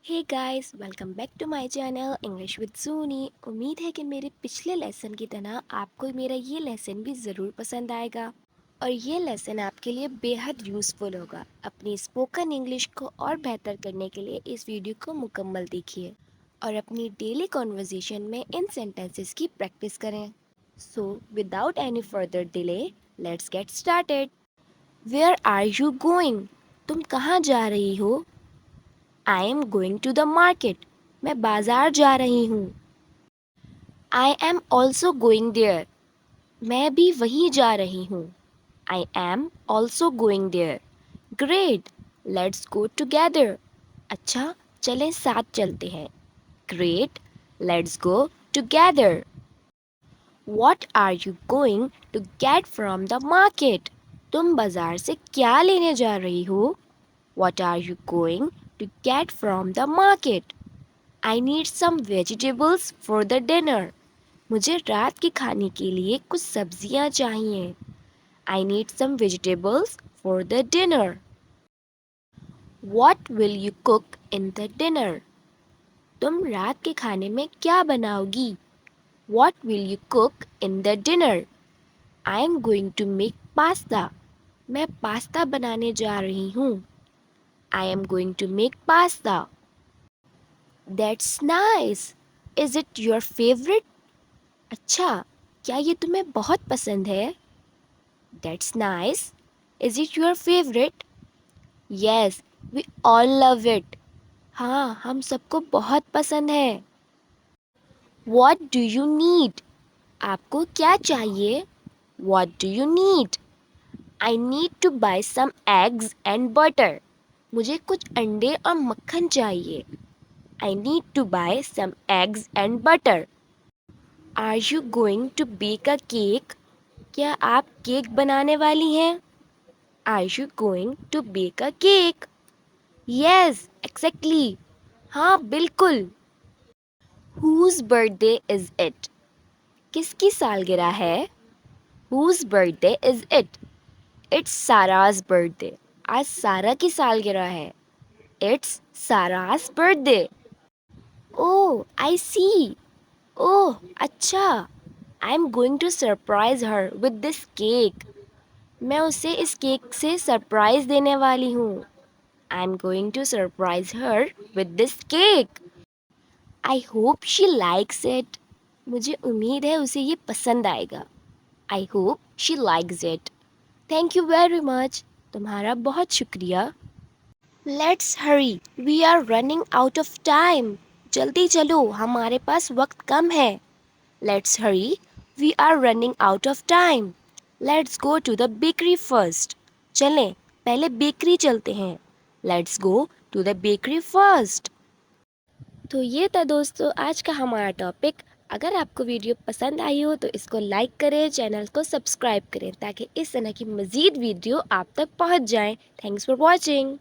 Hey guys, welcome back to my channel English with Sooni. उम्मीद है कि मेरे पिछले लेसन की तरह आपको मेरा ये लेसन भी ज़रूर पसंद आएगा और ये लेसन आपके लिए बेहद यूज़फुल होगा। अपनी स्पोकन इंग्लिश को और बेहतर करने के लिए इस वीडियो को मुकम्मल देखिए और अपनी डेली कॉन्वर्जेशन में इन सेंटेंसेस की प्रैक्टिस करें। So without any further delay, let's get started. Where are you going? तुम कहाँ जा रही हो? I am going to the market. मैं बाजार जा रही हूँ। I am also going there. मैं भी वहीं जा रही हूँ। I am also going there. Great, let's go together. अच्छा, चलें साथ चलते हैं। Great, let's go together. What are you going to get from the market? तुम बाजार से क्या लेने जा रही हो? What are you going to get from the market? I need some vegetables for the dinner. मुझे रात के खाने के लिए कुछ सब्जियां चाहिए। I need some vegetables for the dinner. What will you cook in the dinner? तुम रात के खाने में क्या बनाओगी? What will you cook in the dinner? I am going to make pasta. मैं पास्ता बनाने जा रही हूँ। I am going to make pasta. That's nice. Is it your favourite? अच्छा, क्या ये तुम्हें बहुत पसंद है? That's nice. Is it your favorite? Yes, we all love it. हाँ, हम सबको बहुत पसंद है। What do you need? आपको क्या चाहिए? What do you need? I need to buy some eggs and butter. मुझे कुछ अंडे और मक्खन चाहिए। I need to buy some eggs and butter. Are you going to bake a cake? क्या आप केक बनाने वाली हैं? Are you going to bake a cake? Yes, exactly. हाँ, बिल्कुल। Whose birthday is it? किसकी सालगिरह है? Whose birthday is it? It's Sarah's birthday. आज सारा की सालगिरह है। It's Sarah's birthday. Oh, I see. Oh, अच्छा। I'm going to surprise her with this cake. मैं उसे इस केक से सरप्राइज देने वाली हूँ। I'm going to surprise her with this cake. I hope she likes it. मुझे उम्मीद है उसे ये पसंद आएगा। I hope she likes it. Thank you very much. तुम्हारा बहुत शुक्रिया। Let's hurry. We are running out of time. जल्दी चलो, हमारे पास वक्त कम है। Let's hurry. We are running out of time. Let's go to the bakery first. चलें, पहले बेकरी चलते हैं। Let's go to the bakery first. तो ये था दोस्तों आज का हमारा टॉपिक। अगर आपको वीडियो पसंद आई हो तो इसको लाइक करें, चैनल को सब्सक्राइब करें ताकि इस तरह की मज़ीद वीडियो आप तक पहुंच जाएं। Thanks for watching.